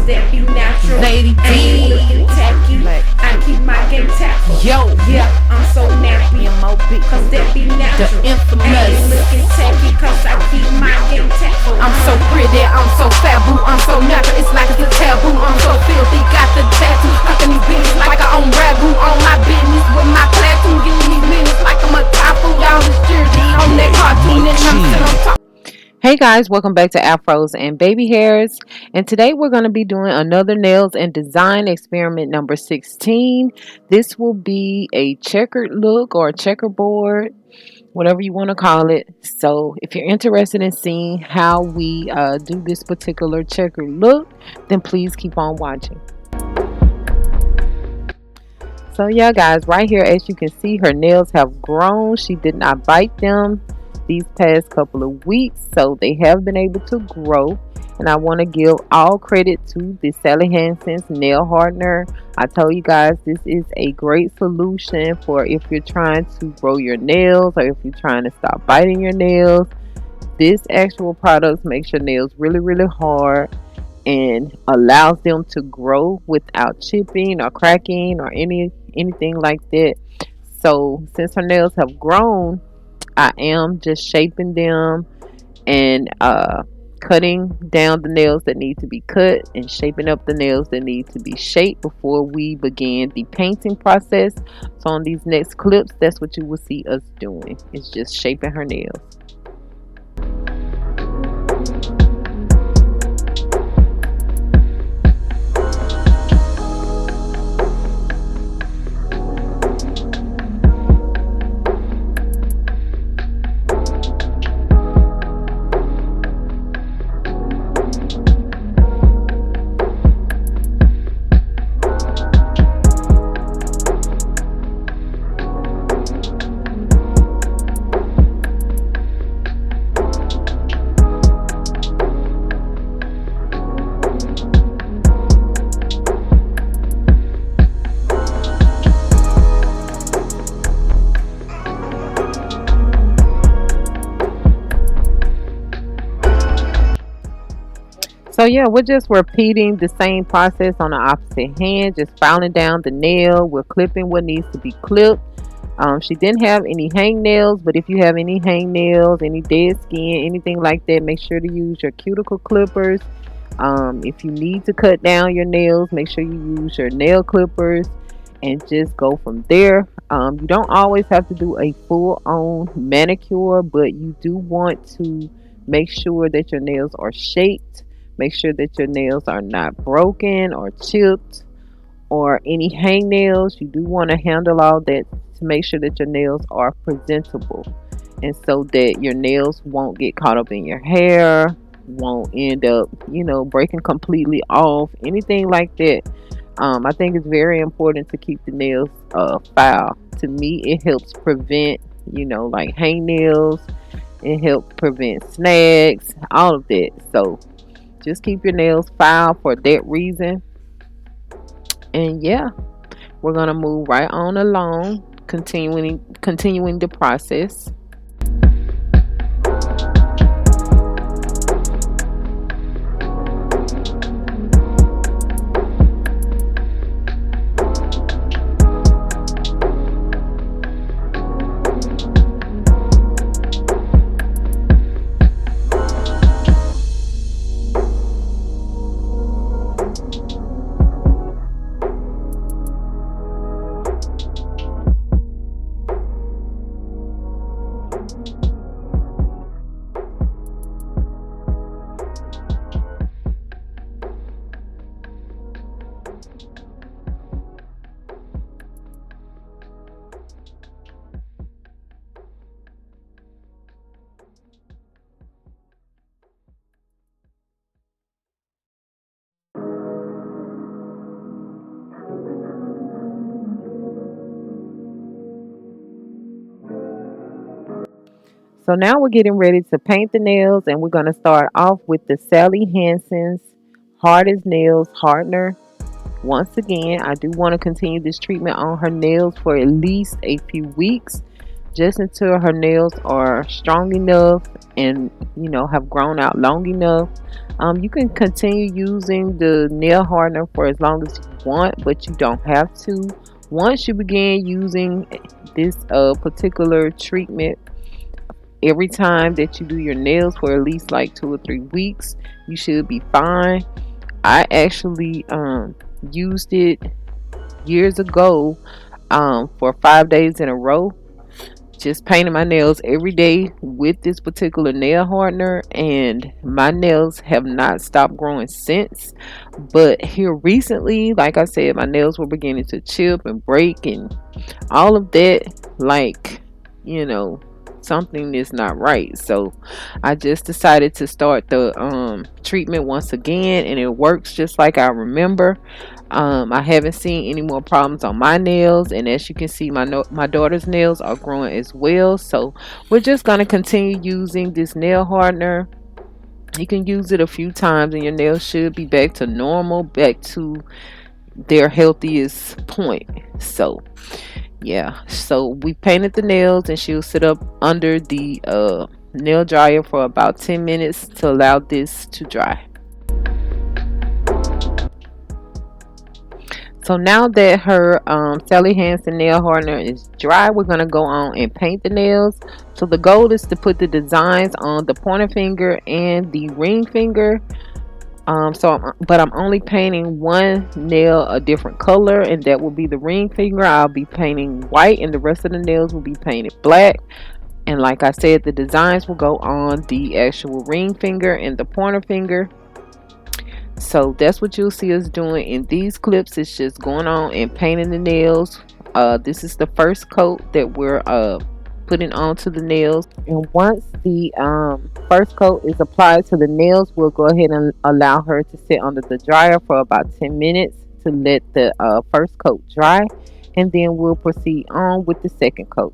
cause that be natural. Lady I ain't D. looking tacky. I keep my game tactful. Yo. Yeah, I'm so nappy. M.O.B. Cause that be The natural. I infamous. ain't looking tacky cause I keep my game tactful. I'm so pretty, I'm so fabu, I'm so natural, it's like it's a taboo. I'm so filthy, got the tattoo, stuck in these bitches like I own ragu. On my business with my platoon, getting these minutes like I'm a typhoon. Y'all this jersey on that cartoon and I'm still on top. Hey guys, welcome back to Afros and Baby Hairs, and today we're going to be doing another nails and design experiment number 16. This will be a checkered look or a checkerboard, whatever you want to call it. So if you're interested in seeing how we do this particular checkered look, then please keep on watching. So yeah guys, right here as you can see, her nails have grown. She did not bite them these past couple of weeks, so they have been able to grow, and I want to give all credit to the Sally Hansen's nail hardener. I told you guys this is a great solution for if you're trying to grow your nails or if you're trying to stop biting your nails. This actual product makes your nails really hard and allows them to grow without chipping or cracking or anything like that. So since her nails have grown, I am just shaping them and cutting down the nails that need to be cut and shaping up the nails that need to be shaped before we begin the painting process. So on these next clips, that's what you will see us doing. It's just shaping her nails. So yeah, we're just repeating the same process on the opposite hand, just filing down the nail. We're clipping what needs to be clipped. She didn't have any hangnails, but if you have any hangnails, any dead skin, anything like that, make sure to use your cuticle clippers. If you need to cut down your nails, make sure you use your nail clippers and just go from there. You don't always have to do a full-on manicure, but you do want to make sure that your nails are shaped. Make sure that your nails are not broken or chipped or any hangnails. You do want to handle all that to make sure that your nails are presentable, and so that your nails won't get caught up in your hair, won't end up, breaking completely off, anything like that. I think it's very important to keep the nails file. To me, it helps prevent, like hangnails. It helps prevent snags, all of that. So just keep your nails filed for that reason. And yeah, we're gonna move right on along, continuing the process. So now we're getting ready to paint the nails, and we're going to start off with the Sally Hansen's Hard as Nails Hardener. Once again, I do want to continue this treatment on her nails for at least a few weeks just until her nails are strong enough and have grown out long enough. You can continue using the nail hardener for as long as you want, but you don't have to. Once you begin using this particular treatment every time that you do your nails for at least like 2 or 3 weeks, you should be fine. I actually used it years ago for 5 days in a row, just painting my nails every day with this particular nail hardener, and my nails have not stopped growing since. But here recently, like I said, my nails were beginning to chip and break and all of that. Like, something is not right. So I just decided to start the treatment once again, and it works just like I remember. I haven't seen any more problems on my nails, and as you can see, my daughter's nails are growing as well. So we're just going to continue using this nail hardener. You can use it a few times and your nails should be back to normal, back to their healthiest point. So yeah, so we painted the nails, and she'll sit up under the nail dryer for about 10 minutes to allow this to dry. So now that her Sally Hansen nail hardener is dry, we're going to go on and paint the nails. So the goal is to put the designs on the pointer finger and the ring finger. But I'm only painting one nail a different color, and that will be the ring finger. I'll be painting white, and the rest of the nails will be painted black. And like I said, the designs will go on the actual ring finger and the pointer finger. So that's what you'll see us doing in these clips. It's just going on and painting the nails. This is the first coat that we're putting onto the nails, and once the first coat is applied to the nails, we'll go ahead and allow her to sit under the dryer for about 10 minutes to let the first coat dry, and then we'll proceed on with the second coat.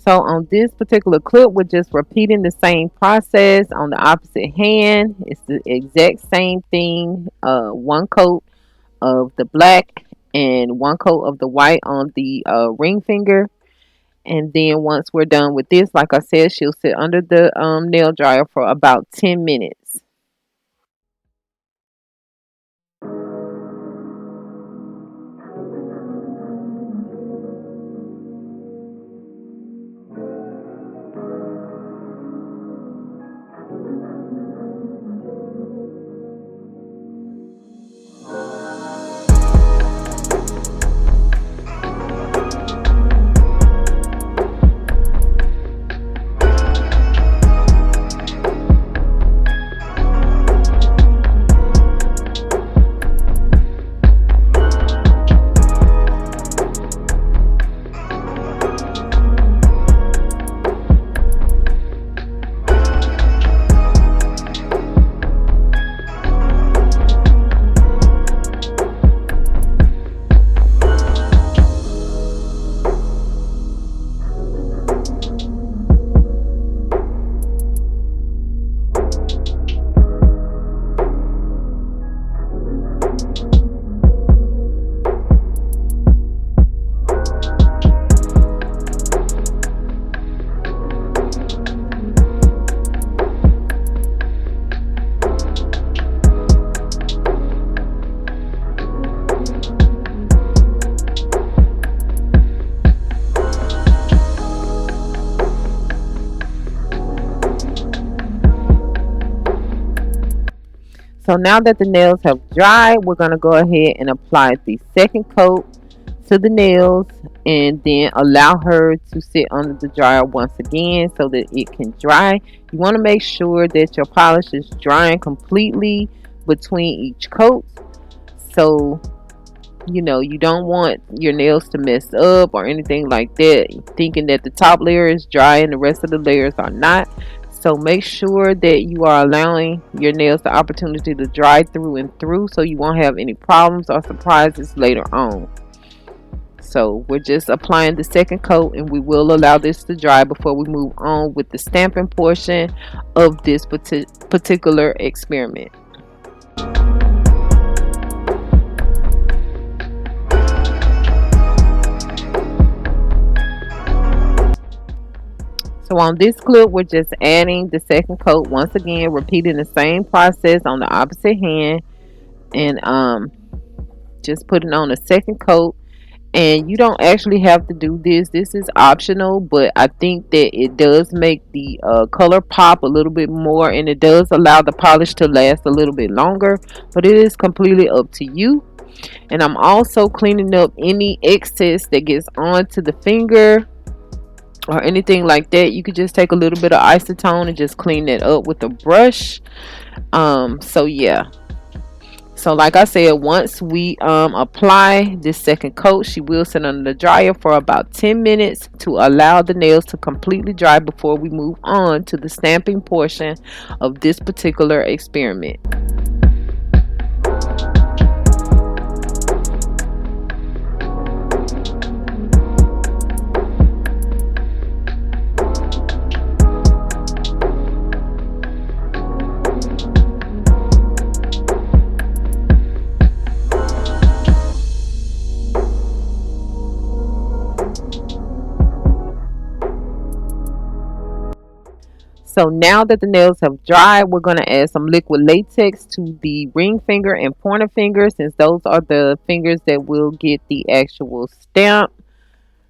So on this particular clip, we're just repeating the same process on the opposite hand. It's the exact same thing. One coat of the black and one coat of the white on the ring finger. And then once we're done with this, like I said, she'll sit under the nail dryer for about 10 minutes. So now that the nails have dried, we're going to go ahead and apply the second coat to the nails, and then allow her to sit under the dryer once again so that it can dry. You want to make sure that your polish is drying completely between each coat, so you know you don't want your nails to mess up or anything like that, thinking that the top layer is dry and the rest of the layers are not. So make sure that you are allowing your nails the opportunity to dry through and through, so you won't have any problems or surprises later on. So we're just applying the second coat, and we will allow this to dry before we move on with the stamping portion of this particular experiment. So on this clip, we're just adding the second coat once again, repeating the same process on the opposite hand, and just putting on a second coat. And you don't actually have to do this. This is optional, but I think that it does make the color pop a little bit more, and it does allow the polish to last a little bit longer, but it is completely up to you. And I'm also cleaning up any excess that gets onto the finger or anything like that. You could just take a little bit of acetone and just clean that up with a brush. So yeah. So like I said, once we apply this second coat, she will sit under the dryer for about 10 minutes to allow the nails to completely dry before we move on to the stamping portion of this particular experiment. So now that the nails have dried, we're going to add some liquid latex to the ring finger and pointer finger, since those are the fingers that will get the actual stamp.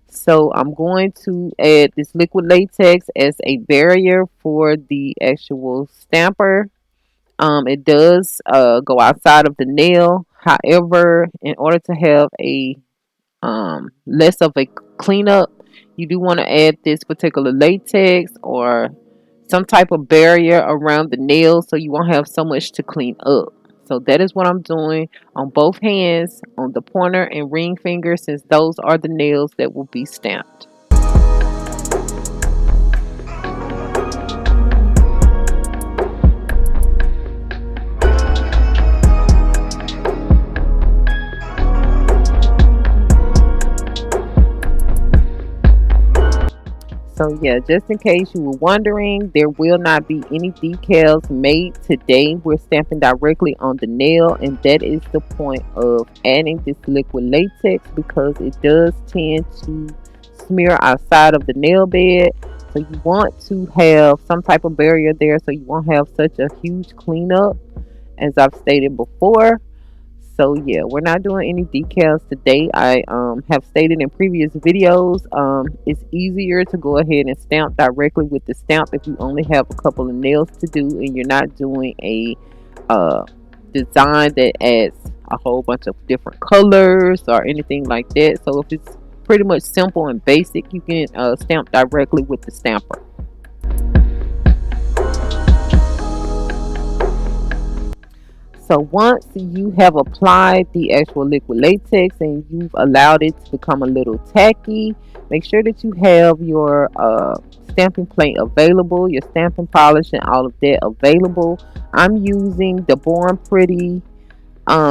So I'm going to add this liquid latex as a barrier for the actual stamper. It does go outside of the nail. However, in order to have a less of a cleanup, you do want to add this particular latex or some type of barrier around the nail so you won't have so much to clean up. So that is what I'm doing on both hands, on the pointer and ring finger, since those are the nails that will be stamped. So yeah, just in case you were wondering, there will not be any decals made today. We're stamping directly on the nail, and that is the point of adding this liquid latex, because it does tend to smear outside of the nail bed. So you want to have some type of barrier there so you won't have such a huge cleanup, as I've stated before. So yeah, we're not doing any decals today. I have stated in previous videos, it's easier to go ahead and stamp directly with the stamp if you only have a couple of nails to do and you're not doing a design that adds a whole bunch of different colors or anything like that. So if it's pretty much simple and basic, you can stamp directly with the stamper. So once you have applied the actual liquid latex and you've allowed it to become a little tacky, make sure that you have your stamping plate available, your stamping polish and all of that available. I'm using the Born Pretty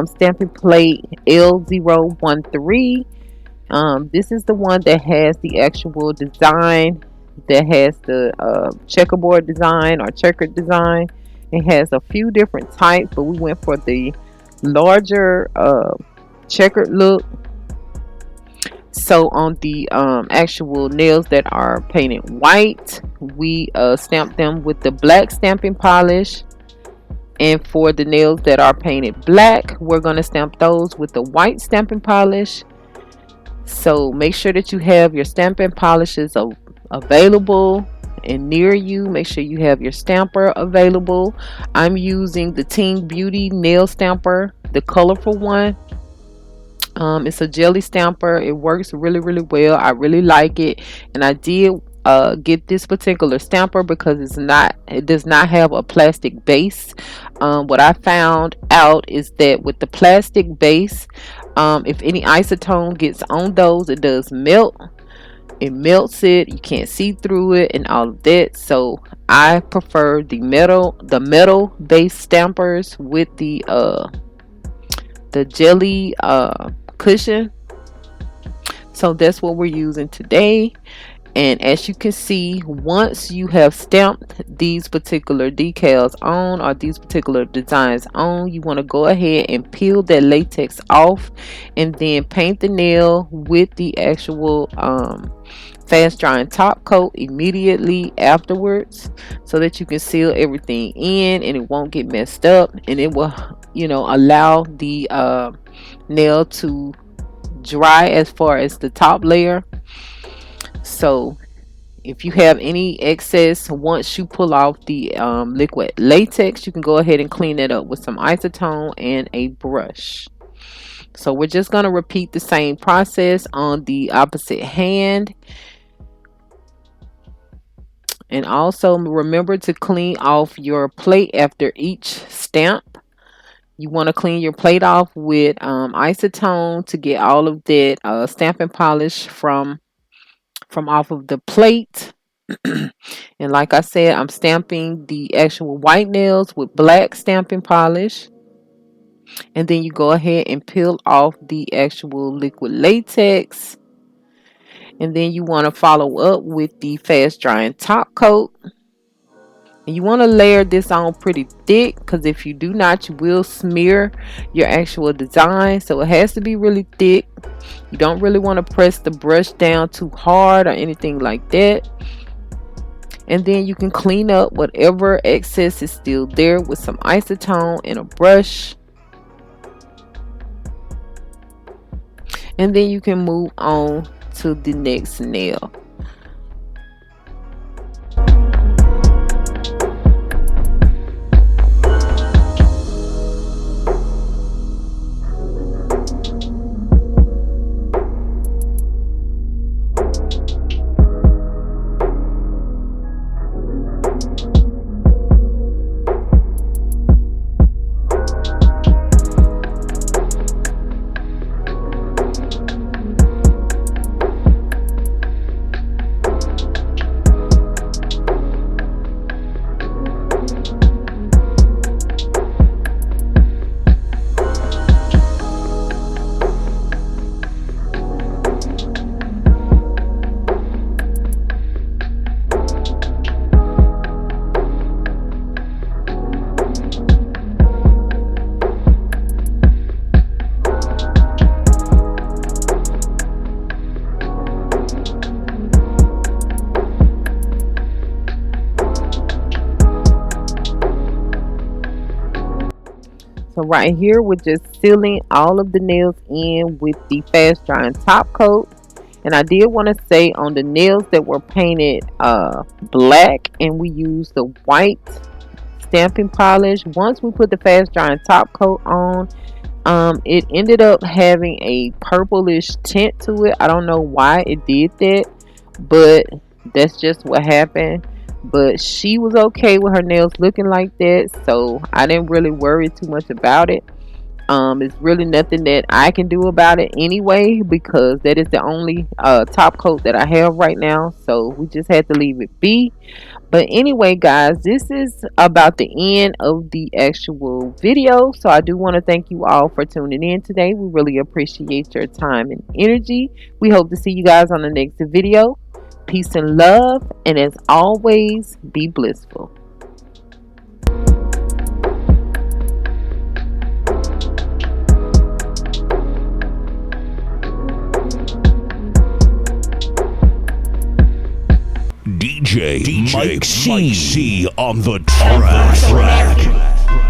stamping plate L013. This is the one that has the actual design, that has the checkerboard design or checkered design. It has a few different types, but we went for the larger checkered look. So on the actual nails that are painted white, we stamp them with the black stamping polish. And for the nails that are painted black, we're going to stamp those with the white stamping polish. So make sure that you have your stamping polishes available and near you, make sure you have your stamper available. I'm using the Teen Beauty nail stamper, the colorful one. It's a jelly stamper. It works really, really well. I really like it, and I did get this particular stamper because it does not have a plastic base. What I found out is that with the plastic base, if any acetone gets on those, it does melt. It melts it. You can't see through it and all of that. So I prefer the metal based stampers with the jelly cushion. So that's what we're using today. And as you can see, once you have stamped these particular decals on, or these particular designs on, you want to go ahead and peel that latex off and then paint the nail with the actual fast drying top coat immediately afterwards, so that you can seal everything in and it won't get messed up, and it will, allow the nail to dry as far as the top layer. So if you have any excess, once you pull off the liquid latex, you can go ahead and clean it up with some acetone and a brush. So we're just going to repeat the same process on the opposite hand. And also remember to clean off your plate after each stamp. You want to clean your plate off with acetone to get all of that stamping polish from off of the plate. And like I said, I'm stamping the actual white nails with black stamping polish. And then you go ahead and peel off the actual liquid latex. And then you want to follow up with the fast drying top coat. And you want to layer this on pretty thick, because if you do not, you will smear your actual design. So it has to be really thick. You don't really want to press the brush down too hard or anything like that. And then you can clean up whatever excess is still there with some acetone and a brush. And then you can move on to the next nail. So right here, we're just sealing all of the nails in with the fast drying top coat. And I did want to say, on the nails that were painted black and we used the white stamping polish, once we put the fast drying top coat on, it ended up having a purplish tint to it. I don't know why it did that, but that's just what happened. But she was okay with her nails looking like that, so I didn't really worry too much about it. It's really nothing that I can do about it anyway, because that is the only top coat that I have right now, so we just had to leave it be. But anyway, guys, this is about the end of the actual video, so I do want to thank you all for tuning in today. We really appreciate your time and energy. We hope to see you guys on the next video. Peace and love, and as always, be blissful. DJ Mike C on the track.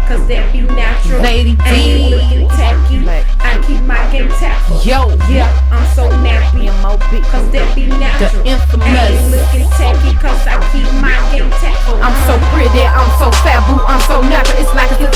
cause that be natural. Lady I ain't D. looking tacky, I keep my game tactful. Yo, Yeah, I'm so nappy, M.O.B. cause that be The natural. I ain't infamous. looking tacky, cause I keep my game tactful. I'm so pretty, I'm so fat, boo, I'm so natural. It's like it's a